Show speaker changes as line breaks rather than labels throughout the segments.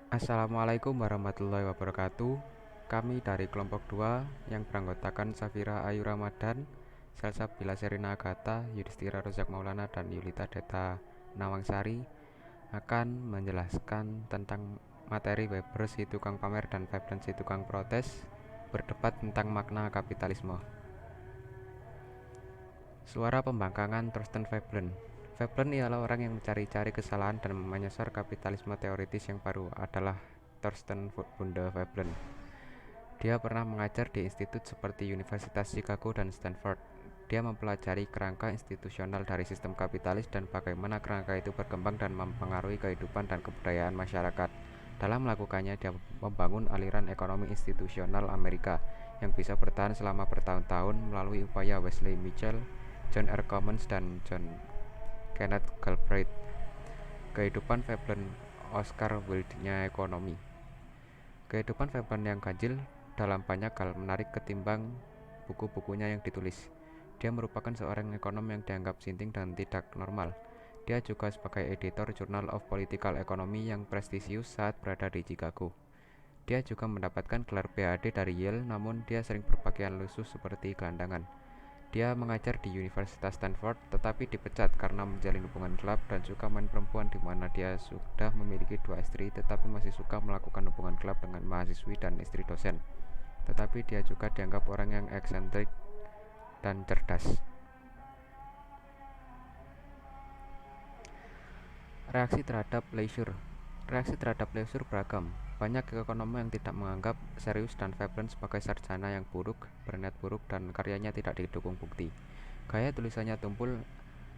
Assalamualaikum warahmatullahi wabarakatuh. Kami dari kelompok 2 yang beranggotakan Safira Ayu Ramadan, Salsabila Serina Agatha, Yudhistira Rozak Maulana, dan Yulita Deta Nawangsari akan menjelaskan tentang materi Weber si tukang pamer dan Veblen si tukang protes, berdebat tentang makna kapitalisme. Suara pembangkangan Thorsten Veblen. Veblen ialah orang yang mencari-cari kesalahan dan menyasar kapitalisme teoritis yang baru adalah Thorsten Bunde Veblen. Dia pernah mengajar di institut seperti Universitas Chicago dan Stanford. Dia mempelajari kerangka institusional dari sistem kapitalis dan bagaimana kerangka itu berkembang dan mempengaruhi kehidupan dan kebudayaan masyarakat. Dalam melakukannya, dia membangun aliran ekonomi institusional Amerika yang bisa bertahan selama bertahun-tahun melalui upaya Wesley Mitchell, John R. Commons, dan John Kenneth Galbraith. Kehidupan Veblen, Oscar Wilde-nya ekonomi. Kehidupan Veblen yang ganjil dalam banyak hal menarik ketimbang buku-bukunya yang ditulis. Dia merupakan seorang ekonom yang dianggap sinting dan tidak normal. Dia juga sebagai editor Journal of Political Economy yang prestisius saat berada di Chicago. Dia juga mendapatkan gelar PhD dari Yale, namun dia sering berpakaian lusuh seperti gelandangan. Dia mengajar di Universitas Stanford, tetapi dipecat karena menjalin hubungan gelap dan suka main perempuan, di mana dia sudah memiliki 2 istri, tetapi masih suka melakukan hubungan gelap dengan mahasiswi dan istri dosen. Tetapi dia juga dianggap orang yang eksentrik dan cerdas. Reaksi terhadap leisure. Reaksi terhadap leisure beragam. Banyak ekonom yang tidak menganggap serius dan Veblen sebagai sarjana yang buruk, berniat buruk, dan karyanya tidak didukung bukti. Gaya tulisannya tumpul.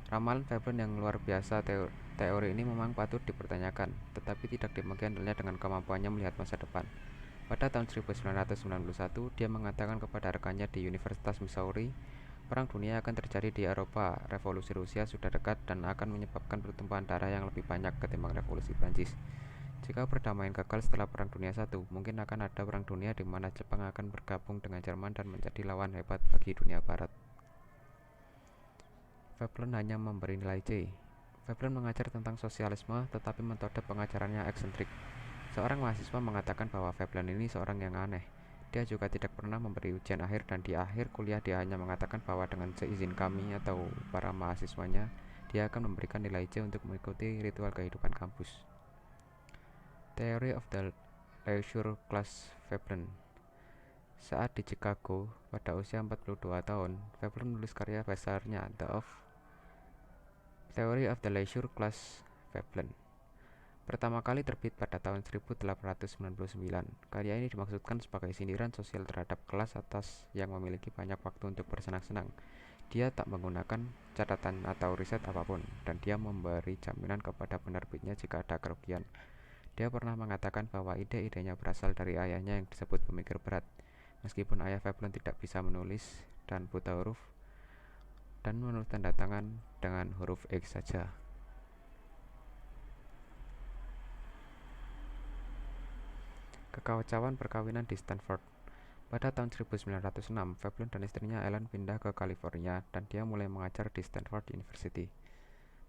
Ramalan Veblen yang luar biasa teori ini memang patut dipertanyakan, tetapi tidak demikian halnya dengan kemampuannya melihat masa depan. Pada tahun 1991, dia mengatakan kepada rekannya di Universitas Missouri, perang dunia akan terjadi di Eropa. Revolusi Rusia sudah dekat dan akan menyebabkan pertumpahan darah yang lebih banyak ketimbang revolusi Prancis. Jika perdamaian gagal setelah Perang Dunia I, mungkin akan ada perang dunia di mana Jepang akan bergabung dengan Jerman dan menjadi lawan hebat bagi dunia barat. Veblen hanya memberi nilai C. Veblen mengajar tentang sosialisme, tetapi metode pengajarannya eksentrik. Seorang mahasiswa mengatakan bahwa Veblen ini seorang yang aneh. Dia juga tidak pernah memberi ujian akhir, dan di akhir kuliah dia hanya mengatakan bahwa dengan seizin kami atau para mahasiswanya, dia akan memberikan nilai C untuk mengikuti ritual kehidupan kampus. Theory of the Leisure Class Veblen. Saat di Chicago, pada usia 42 tahun, Veblen menulis karya besarnya The Theory of the Leisure Class Veblen. Pertama kali terbit pada tahun 1899. Karya ini dimaksudkan sebagai sindiran sosial terhadap kelas atas yang memiliki banyak waktu untuk bersenang-senang. Dia tak menggunakan catatan atau riset apapun, dan dia memberi jaminan kepada penerbitnya jika ada kerugian. Dia pernah mengatakan bahwa ide-idenya berasal dari ayahnya yang disebut pemikir berat. Meskipun ayah Veblen tidak bisa menulis dan buta huruf, dan menulis tanda tangan dengan huruf X saja. Kekacauan perkawinan di Stanford. Pada tahun 1906, Veblen dan istrinya Ellen pindah ke California dan dia mulai mengajar di Stanford University.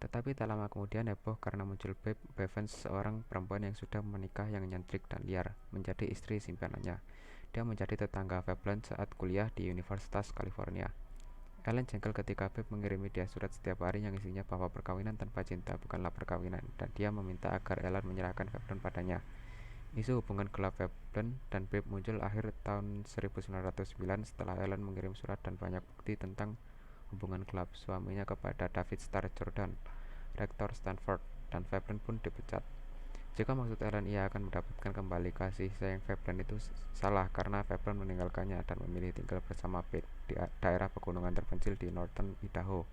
Tetapi tak lama kemudian heboh karena muncul Babe Bevans, seorang perempuan yang sudah menikah yang nyentrik dan liar, menjadi istri simpanannya. Dia menjadi tetangga Veblen saat kuliah di Universitas California. Ellen jengkel ketika Babe mengirimi dia surat setiap hari yang isinya bahwa perkawinan tanpa cinta bukanlah perkawinan, dan dia meminta agar Ellen menyerahkan Veblen padanya. Isu hubungan gelap Veblen dan Babe muncul akhir tahun 1909 setelah Ellen mengirim surat dan banyak bukti tentang hubungan gelap suaminya kepada David Starr Jordan, rektor Stanford, dan Veblen pun dipecat. Jika maksud Ellen ia akan mendapatkan kembali kasih sayang Veblen, itu salah karena Veblen meninggalkannya dan memilih tinggal bersama Babe di daerah pegunungan terpencil di Northern Idaho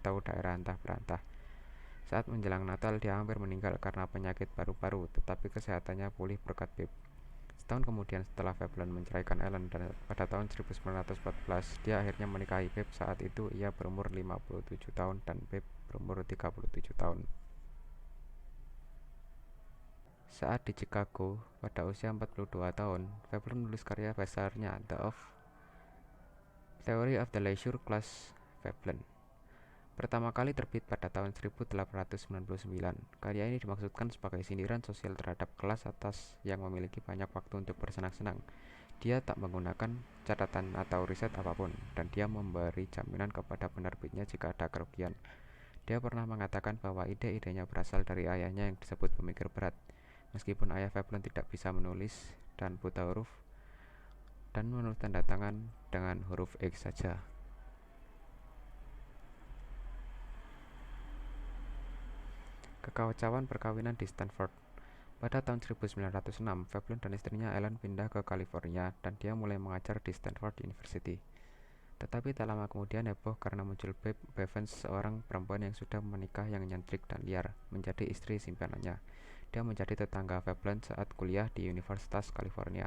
atau daerah antah berantah. Saat menjelang Natal, dia hampir meninggal karena penyakit paru-paru, tetapi kesehatannya pulih berkat Babe. Setahun kemudian setelah Veblen menceraikan Ellen pada tahun 1914, dia akhirnya menikahi Babe. Saat itu ia berumur 57 tahun dan Babe berumur 37 tahun. Saat di Chicago, pada usia 42 tahun, Veblen menulis karya besarnya The Theory of the Leisure Class Veblen. Pertama kali terbit pada tahun 1899. Karya ini dimaksudkan sebagai sindiran sosial terhadap kelas atas yang memiliki banyak waktu untuk bersenang-senang. Dia tak menggunakan catatan atau riset apapun, dan dia memberi jaminan kepada penerbitnya jika ada kerugian. Dia pernah mengatakan bahwa ide-idenya berasal dari ayahnya yang disebut pemikir berat. Meskipun ayah Veblen tidak bisa menulis dan buta huruf, dan menulis tanda tangan dengan huruf X saja. Kekacauan perkawinan di Stanford. Pada tahun 1906, Veblen dan istrinya Ellen pindah ke California dan dia mulai mengajar di Stanford University. Tetapi tak lama kemudian heboh karena muncul Babe Bevans, seorang perempuan yang sudah menikah yang nyentrik dan liar, menjadi istri simpanannya. Dia menjadi tetangga Veblen saat kuliah di Universitas California.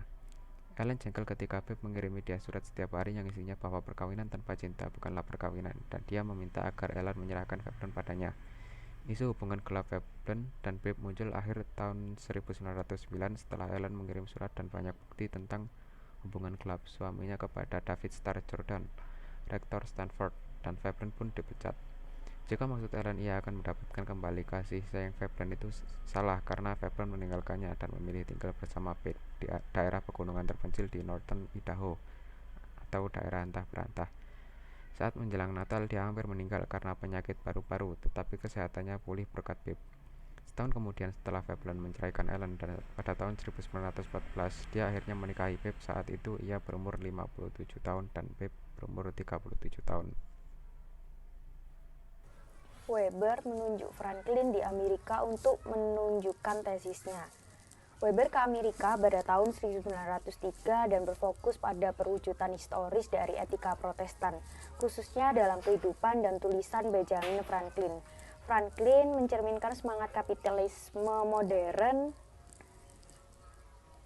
Ellen jengkel ketika Babe mengirimi dia surat setiap hari yang isinya bahwa perkawinan tanpa cinta bukanlah perkawinan, dan dia meminta agar Ellen menyerahkan Veblen padanya. Isu hubungan gelap Veblen dan Babe muncul akhir tahun 1909 setelah Ellen mengirim surat dan banyak bukti tentang hubungan gelap suaminya kepada David Starr Jordan, rektor Stanford, dan Veblen pun dipecat. Jika maksud Ellen ia akan mendapatkan kembali kasih sayang Veblen, itu salah karena Veblen meninggalkannya dan memilih tinggal bersama Babe di daerah pegunungan terpencil di Northern Idaho atau daerah antah berantah. Saat menjelang Natal, dia hampir meninggal karena penyakit paru-paru, tetapi kesehatannya pulih berkat Babe. Setahun kemudian setelah Veblen menceraikan Ellen pada tahun 1914, dia akhirnya menikahi Babe. Saat itu ia berumur 57 tahun dan Babe berumur 37 tahun.
Weber menunjuk Franklin di Amerika untuk menunjukkan tesisnya. Weber ke Amerika pada tahun 1903 dan berfokus pada perwujudan historis dari etika Protestan, khususnya dalam kehidupan dan tulisan Benjamin Franklin. Franklin mencerminkan semangat kapitalisme modern,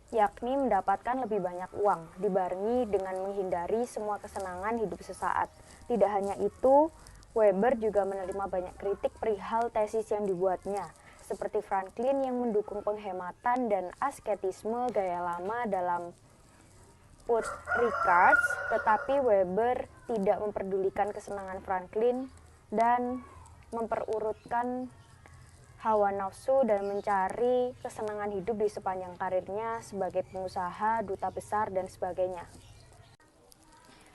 yakni mendapatkan lebih banyak uang, dibarengi dengan menghindari semua kesenangan hidup sesaat. Tidak hanya itu, Weber juga menerima banyak kritik perihal tesis yang dibuatnya, seperti Franklin yang mendukung penghematan dan asketisme gaya lama dalam Put Ricards, tetapi Weber tidak memperdulikan kesenangan Franklin dan memperurutkan hawa nafsu dan mencari kesenangan hidup di sepanjang karirnya sebagai pengusaha, duta besar, dan sebagainya.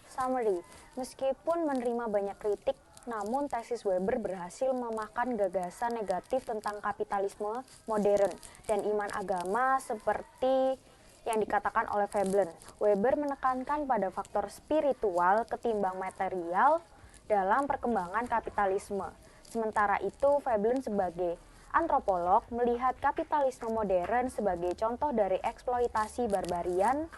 Summary, meskipun menerima banyak kritik, namun tesis Weber berhasil memakan gagasan negatif tentang kapitalisme modern dan iman agama seperti yang dikatakan oleh Veblen. Weber menekankan pada faktor spiritual ketimbang material dalam perkembangan kapitalisme. Sementara itu, Veblen sebagai antropolog melihat kapitalisme modern sebagai contoh dari eksploitasi barbarian.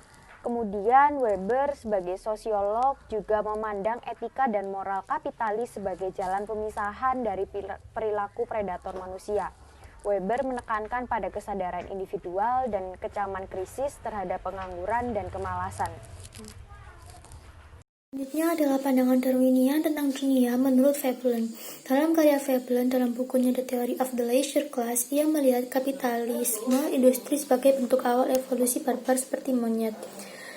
Kemudian Weber sebagai sosiolog juga memandang etika dan moral kapitalis sebagai jalan pemisahan dari perilaku predator manusia. Weber menekankan pada kesadaran individual dan kecaman krisis terhadap pengangguran dan kemalasan.
Selanjutnya adalah pandangan Darwinian tentang dunia menurut Veblen. Dalam karya Veblen dalam bukunya The Theory of the Leisure Class, ia melihat kapitalisme industri sebagai bentuk awal evolusi barbar seperti monyet.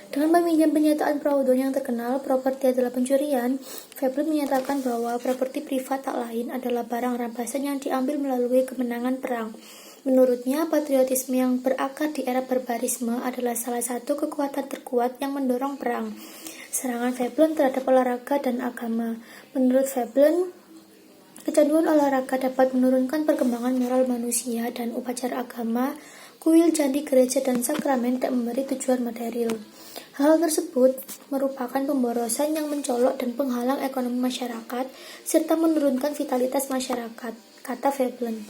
Dengan meminjam pernyataan Proudhon yang terkenal, properti adalah pencurian, Veblen menyatakan bahwa properti privat tak lain adalah barang rampasan yang diambil melalui kemenangan perang. Menurutnya, patriotisme yang berakar di era barbarisme adalah salah satu kekuatan terkuat yang mendorong perang. Serangan Veblen terhadap olahraga dan agama. Menurut Veblen, kecanduan olahraga dapat menurunkan perkembangan moral manusia dan upacara agama, kuil, candi, gereja, dan sakramen tak memberi tujuan material. Hal tersebut merupakan pemborosan yang mencolok dan penghalang ekonomi masyarakat, serta menurunkan vitalitas masyarakat, kata Veblen.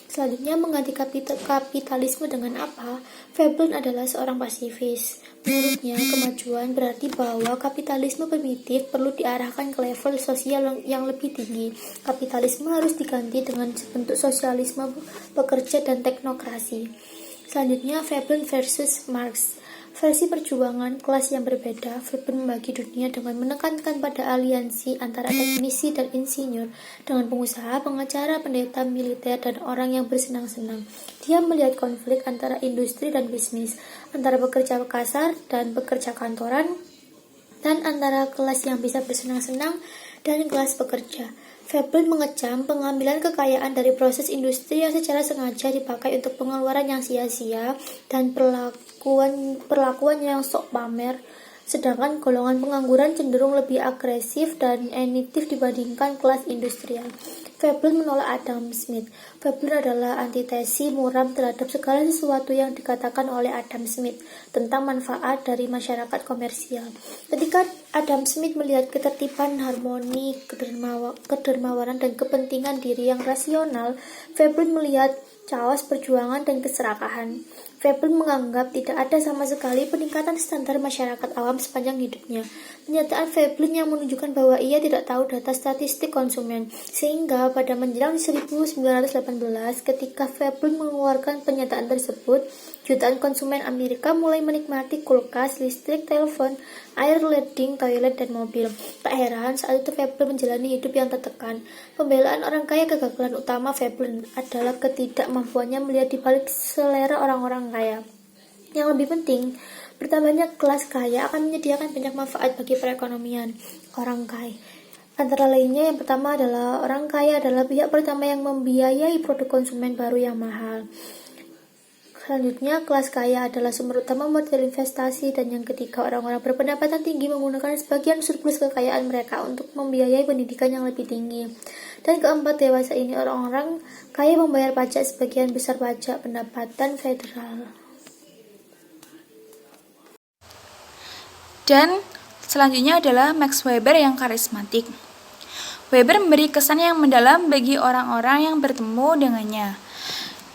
Selanjutnya, mengganti kapitalisme dengan apa? Veblen adalah seorang pasifis. Menurutnya, kemajuan berarti bahwa kapitalisme primitif perlu diarahkan ke level sosial yang lebih tinggi. Kapitalisme harus diganti dengan bentuk sosialisme pekerja dan teknokrasi. Selanjutnya, Veblen versus Marx. Versi perjuangan kelas yang berbeda, Veblen membagi dunia dengan menekankan pada aliansi antara teknisi dan insinyur, dengan pengusaha, pengacara, pendeta, militer, dan orang yang bersenang-senang. Dia melihat konflik antara industri dan bisnis, antara pekerja kasar dan pekerja kantoran, dan antara kelas yang bisa bersenang-senang dan kelas pekerja. Veblen mengecam pengambilan kekayaan dari proses industri yang secara sengaja dipakai untuk pengeluaran yang sia-sia dan perlakuan yang sok pamer, sedangkan golongan pengangguran cenderung lebih agresif dan enitif dibandingkan kelas industrial. Veblen menolak Adam Smith. Veblen adalah antitesi muram terhadap segala sesuatu yang dikatakan oleh Adam Smith tentang manfaat dari masyarakat komersial. Ketika Adam Smith melihat ketertiban, harmoni, kedermawanan, dan kepentingan diri yang rasional, Veblen melihat chaos perjuangan dan keserakahan. Veblen menganggap tidak ada sama sekali peningkatan standar masyarakat awam sepanjang hidupnya. Pernyataan Veblen yang menunjukkan bahwa ia tidak tahu data statistik konsumen, sehingga pada menjelang 1918 ketika Veblen mengeluarkan pernyataan tersebut, jutaan konsumen Amerika mulai menikmati kulkas, listrik, telepon, air leding, toilet, dan mobil. Tak heran saat itu Veblen menjalani hidup yang tertekan. Pembelaan orang kaya kegagalan utama Veblen adalah ketidakmampuannya melihat di balik selera orang-orang kaya. Yang lebih penting, bertambahnya kelas kaya akan menyediakan banyak manfaat bagi perekonomian orang kaya. Antara lainnya, yang pertama adalah orang kaya adalah pihak pertama yang membiayai produk konsumen baru yang mahal. Selanjutnya, kelas kaya adalah sumber utama modal investasi, dan yang ketiga, orang-orang berpendapatan tinggi menggunakan sebagian surplus kekayaan mereka untuk membiayai pendidikan yang lebih tinggi. Dan keempat, dewasa ini orang-orang kaya membayar pajak sebagian besar pajak pendapatan federal.
Dan selanjutnya adalah Max Weber yang karismatik. Weber memberi kesan yang mendalam bagi orang-orang yang bertemu dengannya.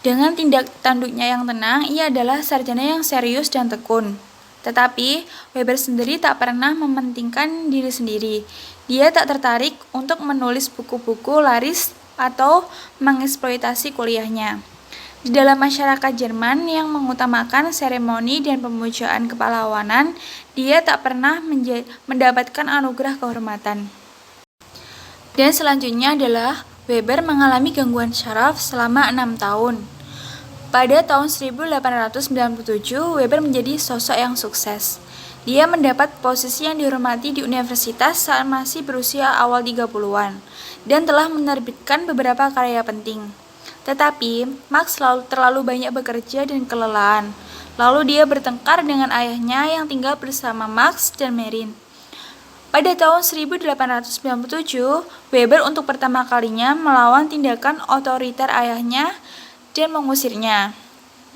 Dengan tindak tanduknya yang tenang, ia adalah sarjana yang serius dan tekun. Tetapi, Weber sendiri tak pernah mementingkan diri sendiri. Dia tak tertarik untuk menulis buku-buku laris atau mengeksploitasi kuliahnya. Di dalam masyarakat Jerman yang mengutamakan seremoni dan pemujaan kepahlawanan, dia tak pernah mendapatkan anugerah kehormatan. Dan selanjutnya adalah Weber mengalami gangguan syaraf selama 6 tahun. Pada tahun 1897, Weber menjadi sosok yang sukses. Dia mendapat posisi yang dihormati di universitas saat masih berusia awal 30-an dan telah menerbitkan beberapa karya penting. Tetapi, Max terlalu banyak bekerja dan kelelahan. Lalu dia bertengkar dengan ayahnya yang tinggal bersama Max dan Marin. Pada tahun 1897, Weber untuk pertama kalinya melawan tindakan otoriter ayahnya dan mengusirnya.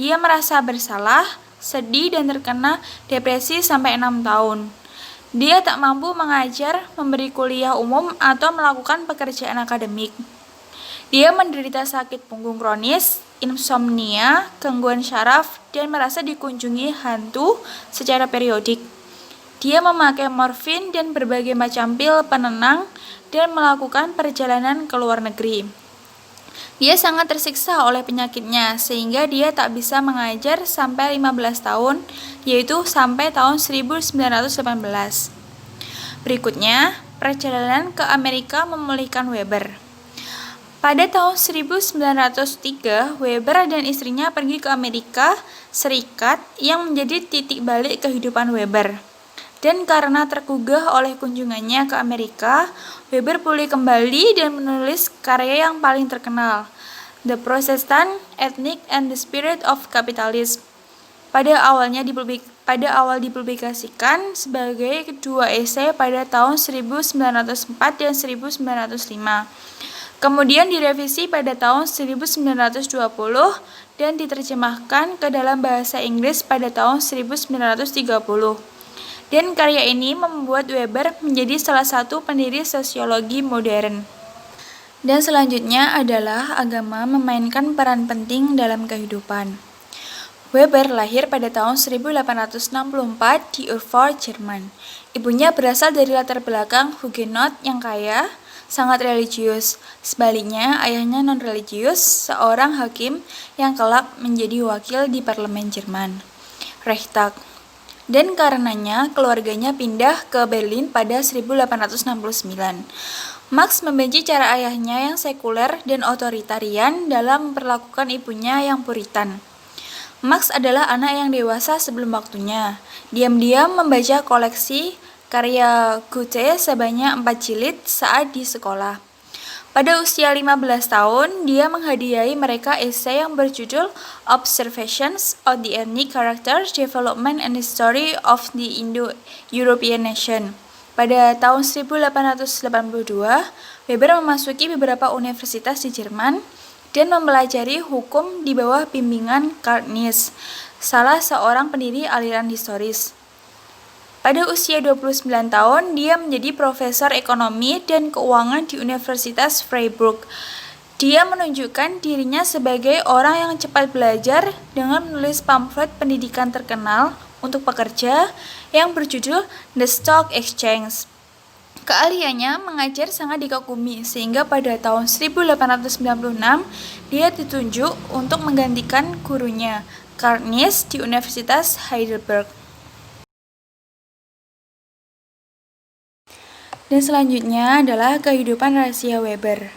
Dia merasa bersalah, sedih, dan terkena depresi sampai 6 tahun. Dia tak mampu mengajar, memberi kuliah umum, atau melakukan pekerjaan akademik. Dia menderita sakit punggung kronis, insomnia, gangguan syaraf, dan merasa dikunjungi hantu secara periodik. Dia memakai morfin dan berbagai macam pil penenang dan melakukan perjalanan ke luar negeri. Dia sangat tersiksa oleh penyakitnya sehingga dia tak bisa mengajar sampai 15 tahun, yaitu sampai tahun 1918. Berikutnya, perjalanan ke Amerika memulihkan Weber. Pada tahun 1903, Weber dan istrinya pergi ke Amerika Serikat yang menjadi titik balik kehidupan Weber. Dan karena tergugah oleh kunjungannya ke Amerika, Weber pulih kembali dan menulis karya yang paling terkenal, The Protestant Ethic and the Spirit of Capitalism. Pada awal dipublikasikan sebagai kedua esai pada tahun 1904 dan 1905. Kemudian direvisi pada tahun 1920 dan diterjemahkan ke dalam bahasa Inggris pada tahun 1930. Dan karya ini membuat Weber menjadi salah satu pendiri sosiologi modern. Dan selanjutnya adalah agama memainkan peran penting dalam kehidupan. Weber lahir pada tahun 1864 di Erfurt, Jerman. Ibunya berasal dari latar belakang Huguenot yang kaya, sangat religius. Sebaliknya, ayahnya non-religius, seorang hakim yang kelak menjadi wakil di parlemen Jerman, Reichstag. Dan karenanya keluarganya pindah ke Berlin pada 1869. Max membenci cara ayahnya yang sekuler dan otoritarian dalam memperlakukan ibunya yang puritan. Max adalah anak yang dewasa sebelum waktunya. Diam-diam membaca koleksi karya Goethe sebanyak 4 jilid saat di sekolah. Pada usia 15 tahun, dia menghadiahi mereka esai yang berjudul Observations on the Ethnic Character, Development and History of the Indo-European Nation. Pada tahun 1882, Weber memasuki beberapa universitas di Jerman dan mempelajari hukum di bawah bimbingan Karl Nies, salah seorang pendiri aliran historis. Pada usia 29 tahun, dia menjadi profesor ekonomi dan keuangan di Universitas Freiburg. Dia menunjukkan dirinya sebagai orang yang cepat belajar dengan menulis pamflet pendidikan terkenal untuk pekerja yang berjudul The Stock Exchange. Keahliannya mengajar sangat dikagumi sehingga pada tahun 1896 dia ditunjuk untuk menggantikan gurunya, Karl Nies, di Universitas Heidelberg. Dan selanjutnya adalah kehidupan rahasia Weber.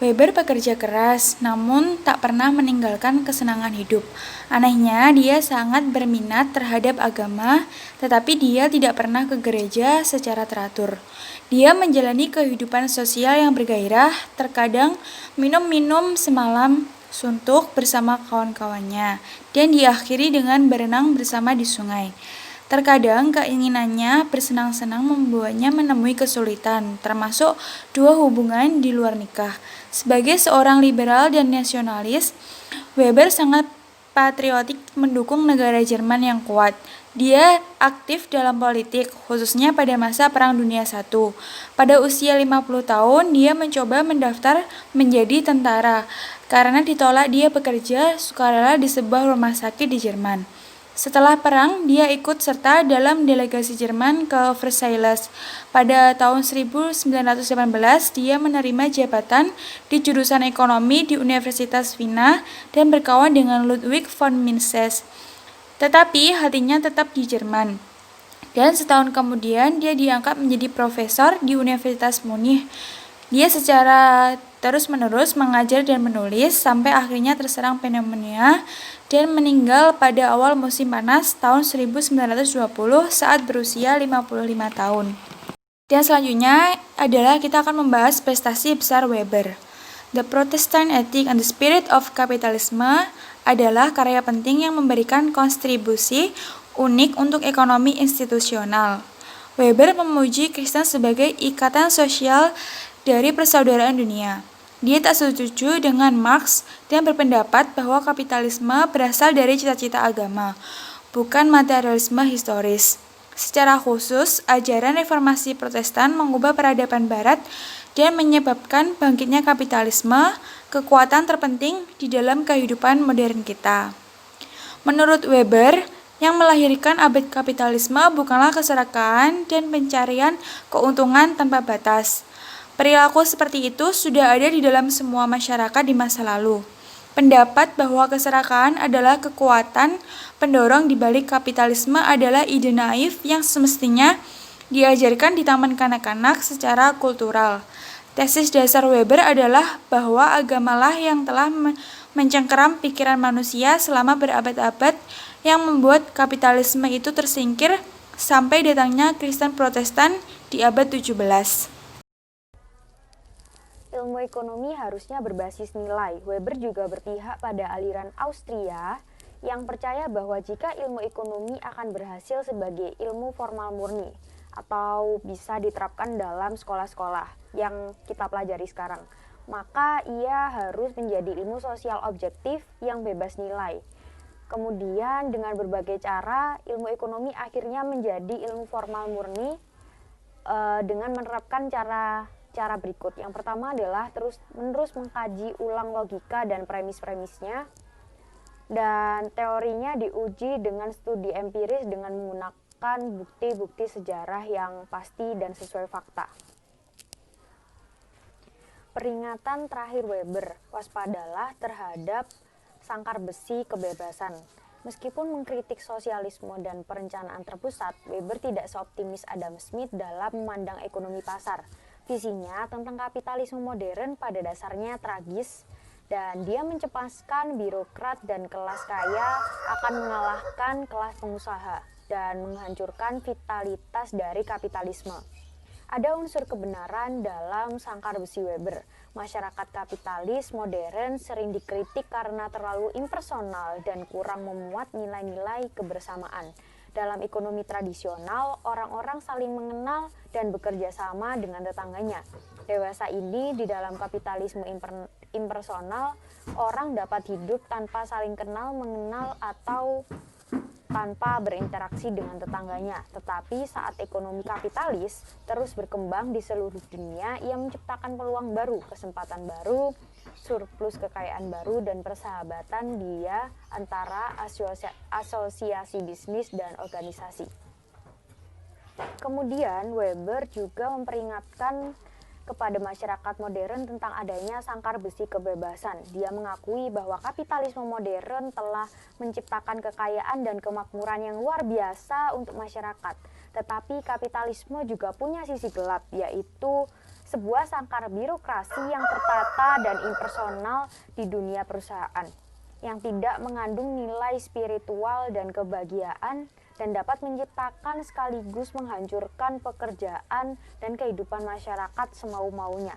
Weber bekerja keras, namun tak pernah meninggalkan kesenangan hidup. Anehnya, dia sangat berminat terhadap agama, tetapi dia tidak pernah ke gereja secara teratur. Dia menjalani kehidupan sosial yang bergairah, terkadang minum-minum semalam suntuk bersama kawan-kawannya, dan diakhiri dengan berenang bersama di sungai. Terkadang keinginannya bersenang-senang membuatnya menemui kesulitan, termasuk dua hubungan di luar nikah. Sebagai seorang liberal dan nasionalis, Weber sangat patriotik mendukung negara Jerman yang kuat. Dia aktif dalam politik, khususnya pada masa Perang Dunia I. Pada usia 50 tahun, dia mencoba mendaftar menjadi tentara. Karena ditolak, dia bekerja sukarela di sebuah rumah sakit di Jerman. Setelah perang, dia ikut serta dalam delegasi Jerman ke Versailles. Pada tahun 1918, dia menerima jabatan di jurusan ekonomi di Universitas Wina dan berkawan dengan Ludwig von Mises. Tetapi hatinya tetap di Jerman. Dan setahun kemudian, dia diangkat menjadi profesor di Universitas Munich. Dia secara terus-menerus mengajar dan menulis sampai akhirnya terserang pneumonia dan meninggal pada awal musim panas tahun 1920 saat berusia 55 tahun. Dan selanjutnya adalah kita akan membahas prestasi besar Weber. The Protestant Ethic and the Spirit of Capitalism adalah karya penting yang memberikan kontribusi unik untuk ekonomi institusional. Weber memuji Kristen sebagai ikatan sosial dari persaudaraan dunia. Dia tak setuju dengan Marx dan berpendapat bahwa kapitalisme berasal dari cita-cita agama, bukan materialisme historis. Secara khusus, ajaran reformasi Protestan mengubah peradaban Barat dan menyebabkan bangkitnya kapitalisme, kekuatan terpenting di dalam kehidupan modern kita. Menurut Weber, yang melahirkan abad kapitalisme bukanlah keserakahan dan pencarian keuntungan tanpa batas. Perilaku seperti itu sudah ada di dalam semua masyarakat di masa lalu. Pendapat bahwa keserakahan adalah kekuatan pendorong di balik kapitalisme adalah ide naif yang semestinya diajarkan di taman kanak-kanak secara kultural. Tesis dasar Weber adalah bahwa agamalah yang telah mencengkeram pikiran manusia selama berabad-abad yang membuat kapitalisme itu tersingkir sampai datangnya Kristen Protestan di abad 17.
Ilmu ekonomi harusnya berbasis nilai. Weber juga berpihak pada aliran Austria yang percaya bahwa jika ilmu ekonomi akan berhasil sebagai ilmu formal murni atau bisa diterapkan dalam sekolah-sekolah yang kita pelajari sekarang, maka ia harus menjadi ilmu sosial objektif yang bebas nilai. Kemudian dengan berbagai cara, ilmu ekonomi akhirnya menjadi ilmu formal murni dengan menerapkan cara berikut. Yang pertama adalah terus-menerus mengkaji ulang logika dan premis-premisnya, dan teorinya diuji dengan studi empiris dengan menggunakan bukti-bukti sejarah yang pasti dan sesuai fakta. Peringatan terakhir Weber, waspadalah terhadap sangkar besi kebebasan. Meskipun mengkritik sosialisme dan perencanaan terpusat, Weber tidak seoptimis Adam Smith dalam memandang ekonomi pasar. Visinya tentang kapitalisme modern pada dasarnya tragis, dan dia mencemaskan birokrat dan kelas kaya akan mengalahkan kelas pengusaha dan menghancurkan vitalitas dari kapitalisme. Ada unsur kebenaran dalam sangkar besi Weber. Masyarakat kapitalis modern sering dikritik karena terlalu impersonal dan kurang memuat nilai-nilai kebersamaan. Dalam ekonomi tradisional, orang-orang saling mengenal dan bekerja sama dengan tetangganya. Dewasa ini di dalam kapitalisme impersonal, orang dapat hidup tanpa saling kenal, mengenal, atau tanpa berinteraksi dengan tetangganya. Tetapi saat ekonomi kapitalis terus berkembang di seluruh dunia, ia menciptakan peluang baru, kesempatan baru, surplus kekayaan baru, dan persahabatan dia antara asosiasi bisnis dan organisasi. Kemudian Weber juga memperingatkan kepada masyarakat modern tentang adanya sangkar besi kebebasan. Dia mengakui bahwa kapitalisme modern telah menciptakan kekayaan dan kemakmuran yang luar biasa untuk masyarakat. Tetapi kapitalisme juga punya sisi gelap, yaitu sebuah sangkar birokrasi yang tertata dan impersonal di dunia perusahaan, yang tidak mengandung nilai spiritual dan kebahagiaan, dan dapat menciptakan sekaligus menghancurkan pekerjaan dan kehidupan masyarakat semau-maunya.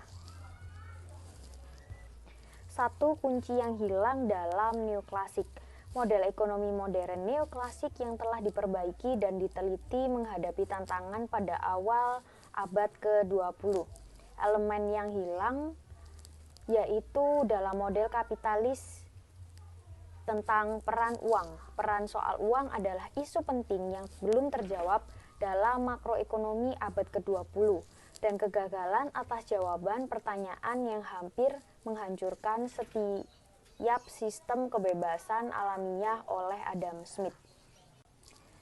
Satu kunci yang hilang dalam neoklasik. Model ekonomi modern neoklasik yang telah diperbaiki dan diteliti menghadapi tantangan pada awal abad ke-20. Elemen yang hilang yaitu dalam model kapitalis tentang peran uang. Peran soal uang adalah isu penting yang belum terjawab dalam makroekonomi abad ke-20 dan kegagalan atas jawaban pertanyaan yang hampir menghancurkan setiap sistem kebebasan alamiah oleh Adam Smith.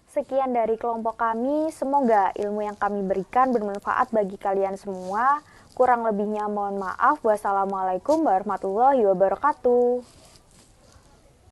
Sekian dari kelompok kami, semoga ilmu yang kami berikan bermanfaat bagi kalian semua. Kurang lebihnya mohon maaf. Wassalamualaikum warahmatullahi wabarakatuh.